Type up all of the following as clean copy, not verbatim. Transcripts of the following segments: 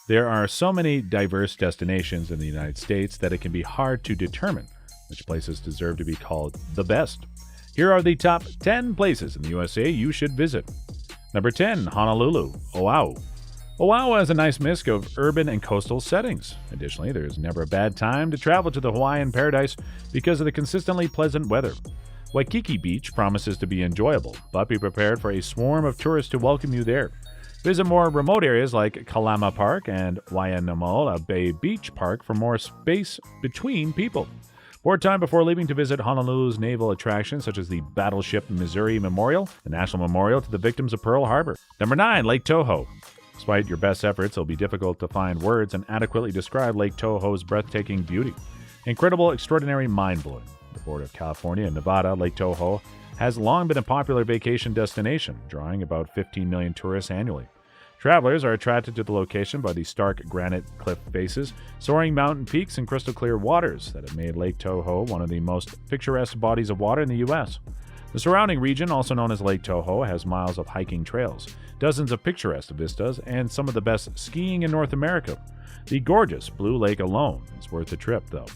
There are so many diverse destinations in the United States that it can be hard to determine which places deserve to be called the best. Here are the top 10 places in the USA you should visit. Number 10, Honolulu, Oahu. Oahu has a nice mix of urban and coastal settings. Additionally, there is never a bad time to travel to the Hawaiian paradise because of the consistently pleasant weather. Waikiki Beach promises to be enjoyable, but be prepared for a swarm of tourists to welcome you there. Visit more remote areas like Kalama Park and Waianamola Bay Beach Park for more space between people. More time before leaving to visit Honolulu's naval attractions such as the Battleship Missouri Memorial, the National Memorial to the Victims of Pearl Harbor. Number 9, Lake Toho. Despite your best efforts, it'll be difficult to find words and adequately describe Lake Toho's breathtaking beauty. Incredible, extraordinary, mind-blowing. The border of California and Nevada, Lake Toho has long been a popular vacation destination, drawing about 15 million tourists annually. Travelers are attracted to the location by the stark granite cliff faces, soaring mountain peaks, and crystal clear waters that have made Lake Toho one of the most picturesque bodies of water in the U.S. The surrounding region, also known as Lake Toho, has miles of hiking trails, dozens of picturesque vistas, and some of the best skiing in North America. The gorgeous Blue Lake alone is worth the trip, though.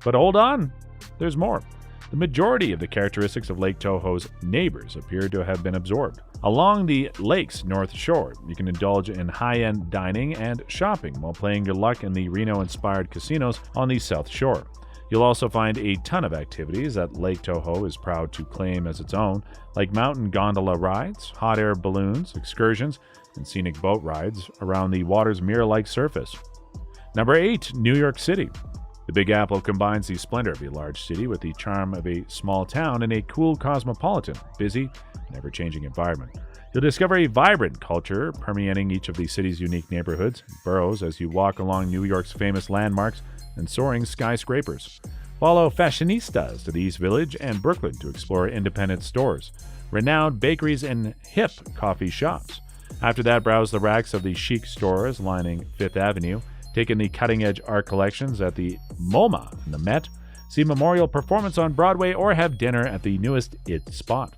But hold on, there's more. The majority of the characteristics of Lake Toho's neighbors appear to have been absorbed. Along the lake's north shore, you can indulge in high-end dining and shopping while playing your luck in the Reno-inspired casinos on the south shore. You'll also find a ton of activities that Lake Toho is proud to claim as its own, like mountain gondola rides, hot air balloons, excursions, and scenic boat rides around the water's mirror-like surface. Number 8, New York City. The Big Apple combines the splendor of a large city with the charm of a small town in a cool, cosmopolitan, busy, and ever-changing environment. You'll discover a vibrant culture permeating each of the city's unique neighborhoods and boroughs as you walk along New York's famous landmarks and soaring skyscrapers. Follow fashionistas to the East Village and Brooklyn to explore independent stores, renowned bakeries, and hip coffee shops. After that, browse the racks of the chic stores lining Fifth Avenue, take in the cutting-edge art collections at the MoMA and the Met, see Memorial performance on Broadway, or have dinner at the newest IT spot.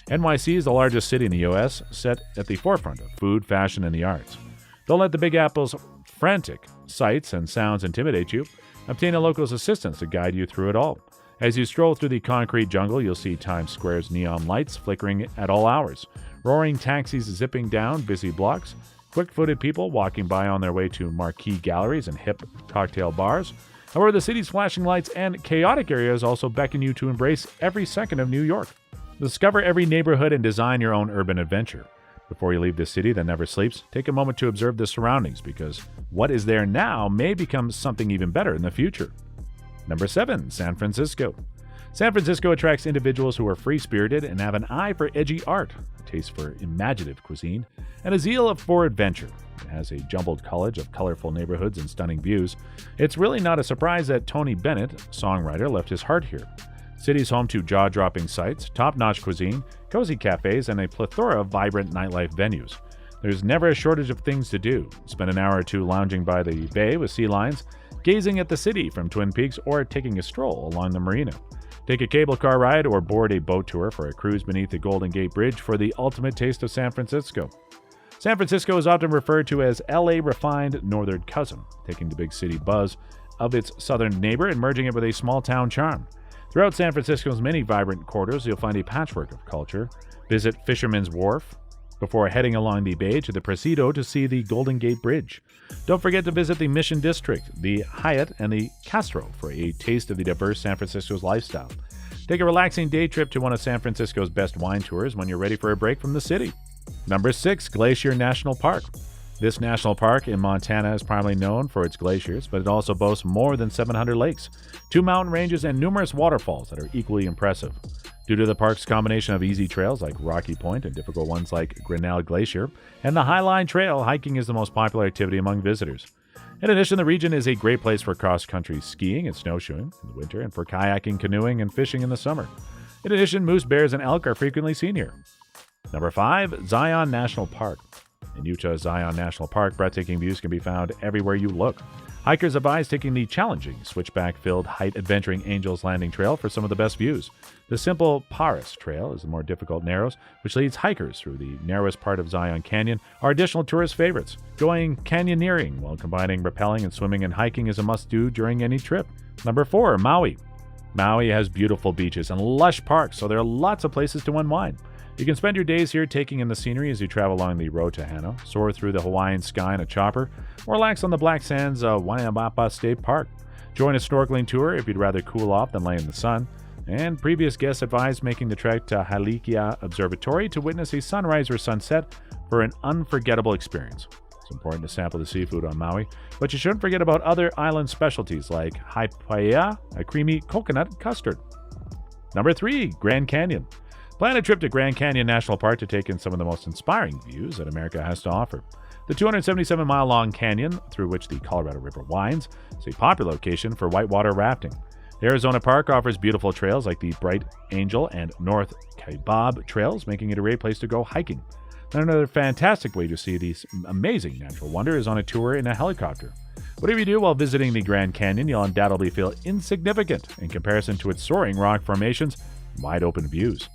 NYC is the largest city in the U.S., set at the forefront of food, fashion, and the arts. Don't let the Big Apple's frantic sights and sounds intimidate you. Obtain a local's assistance to guide you through it all. As you stroll through the concrete jungle, you'll see Times Square's neon lights flickering at all hours, roaring taxis zipping down busy blocks, quick-footed people walking by on their way to marquee galleries and hip cocktail bars. However, the city's flashing lights and chaotic areas also beckon you to embrace every second of New York. Discover every neighborhood and design your own urban adventure. Before you leave this city that never sleeps, take a moment to observe the surroundings, because what is there now may become something even better in the future. Number 7, San Francisco. San Francisco attracts individuals who are free-spirited and have an eye for edgy art, a taste for imaginative cuisine, and a zeal for adventure. It has a jumbled college of colorful neighborhoods and stunning views. It's really not a surprise that Tony Bennett, songwriter, left his heart here. The city's home to jaw-dropping sights, top-notch cuisine, cozy cafes, and a plethora of vibrant nightlife venues. There's never a shortage of things to do. Spend an hour or two lounging by the bay with sea lions, gazing at the city from Twin Peaks, or taking a stroll along the marina. Take a cable car ride or board a boat tour for a cruise beneath the Golden Gate Bridge for the ultimate taste of San Francisco. San Francisco is often referred to as LA refined northern cousin, taking the big city buzz of its southern neighbor and merging it with a small town charm. Throughout San Francisco's many vibrant quarters, you'll find a patchwork of culture. Visit Fisherman's Wharf before heading along the bay to the Presidio to see the Golden Gate Bridge. Don't forget to visit the Mission District, the Hyatt, and the Castro for a taste of the diverse San Francisco's lifestyle. Take a relaxing day trip to one of San Francisco's best wine tours when you're ready for a break from the city. Number 6, Glacier National Park. This national park in Montana is primarily known for its glaciers, but it also boasts more than 700 lakes, 2 mountain ranges, and numerous waterfalls that are equally impressive. Due to the park's combination of easy trails like Rocky Point and difficult ones like Grinnell Glacier and the Highline Trail, hiking is the most popular activity among visitors. In addition, the region is a great place for cross-country skiing and snowshoeing in the winter and for kayaking, canoeing, and fishing in the summer. In addition, moose, bears, and elk are frequently seen here. Number 5, Zion National Park. In Utah's Zion National Park, breathtaking views can be found everywhere you look. Hikers advise taking the challenging, switchback-filled Height Adventuring Angels Landing Trail for some of the best views. The simple Paris Trail is the more difficult narrows, which leads hikers through the narrowest part of Zion Canyon, are additional tourist favorites. Going canyoneering while combining rappelling and swimming and hiking is a must-do during any trip. Number 4, Maui. Maui has beautiful beaches and lush parks, so there are lots of places to unwind. You can spend your days here taking in the scenery as you travel along the road to Hano, soar through the Hawaiian sky in a chopper, or relax on the Black Sands of Waimapa State Park. Join a snorkeling tour if you'd rather cool off than lay in the sun. And previous guests advised making the trek to Halikia Observatory to witness a sunrise or sunset for an unforgettable experience. It's important to sample the seafood on Maui, but you shouldn't forget about other island specialties like haipaia, a creamy coconut custard. Number 3, Grand Canyon. Plan a trip to Grand Canyon National Park to take in some of the most inspiring views that America has to offer. The 277-mile-long canyon, through which the Colorado River winds, is a popular location for whitewater rafting. The Arizona Park offers beautiful trails like the Bright Angel and North Kaibab trails, making it a great place to go hiking. Another fantastic way to see these amazing natural wonder is on a tour in a helicopter. Whatever you do while visiting the Grand Canyon, you'll undoubtedly feel insignificant in comparison to its soaring rock formations and wide-open views.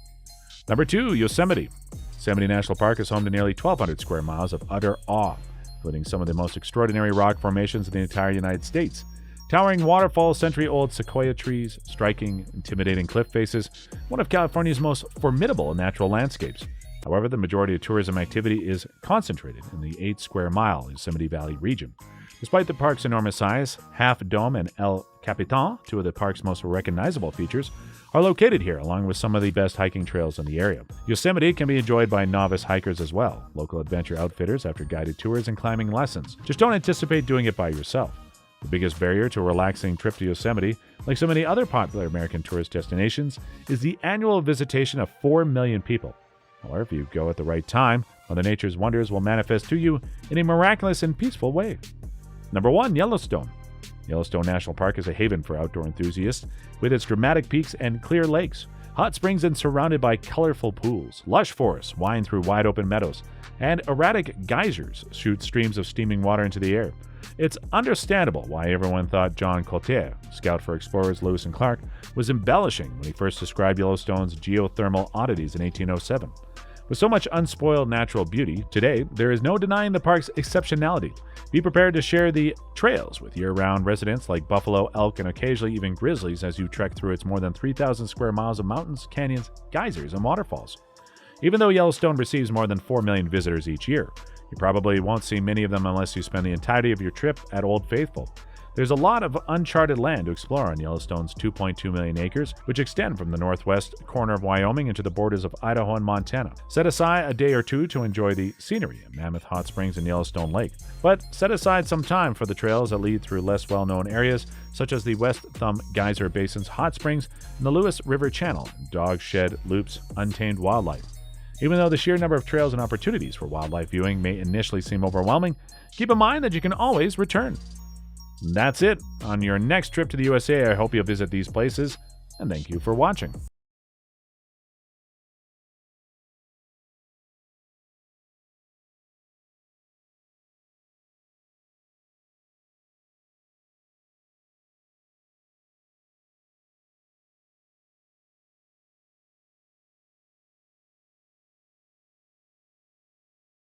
Number 2, Yosemite. Yosemite National Park is home to nearly 1,200 square miles of utter awe, including some of the most extraordinary rock formations in the entire United States. Towering waterfalls, century-old sequoia trees, striking, intimidating cliff faces, one of California's most formidable natural landscapes. However, the majority of tourism activity is concentrated in the 8-square-mile Yosemite Valley region. Despite the park's enormous size, Half Dome and El Capitan, two of the park's most recognizable features, are located here, along with some of the best hiking trails in the area. Yosemite can be enjoyed by novice hikers as well, local adventure outfitters after guided tours and climbing lessons. Just don't anticipate doing it by yourself. The biggest barrier to a relaxing trip to Yosemite, like so many other popular American tourist destinations, is the annual visitation of 4 million people. However, if you go at the right time, Mother Nature's wonders will manifest to you in a miraculous and peaceful way. Number 1, Yellowstone. Yellowstone National Park is a haven for outdoor enthusiasts, with its dramatic peaks and clear lakes, hot springs and surrounded by colorful pools. Lush forests wind through wide-open meadows, and erratic geysers shoot streams of steaming water into the air. It's understandable why everyone thought John Colter, scout for explorers Lewis and Clark, was embellishing when he first described Yellowstone's geothermal oddities in 1807. With so much unspoiled natural beauty, today there is no denying the park's exceptionality. Be prepared to share the trails with year-round residents like buffalo, elk, and occasionally even grizzlies as you trek through its more than 3,000 square miles of mountains, canyons, geysers, and waterfalls. Even though Yellowstone receives more than 4 million visitors each year, you probably won't see many of them unless you spend the entirety of your trip at Old Faithful. There's a lot of uncharted land to explore on Yellowstone's 2.2 million acres, which extend from the northwest corner of Wyoming into the borders of Idaho and Montana. Set aside a day or two to enjoy the scenery at Mammoth Hot Springs and Yellowstone Lake, but set aside some time for the trails that lead through less well-known areas, such as the West Thumb Geyser Basin's hot springs and the Lewis River Channel, Dog Shed Loop's untamed wildlife. Even though the sheer number of trails and opportunities for wildlife viewing may initially seem overwhelming, keep in mind that you can always return. That's it. On your next trip to the USA, I hope you'll visit these places, and thank you for watching.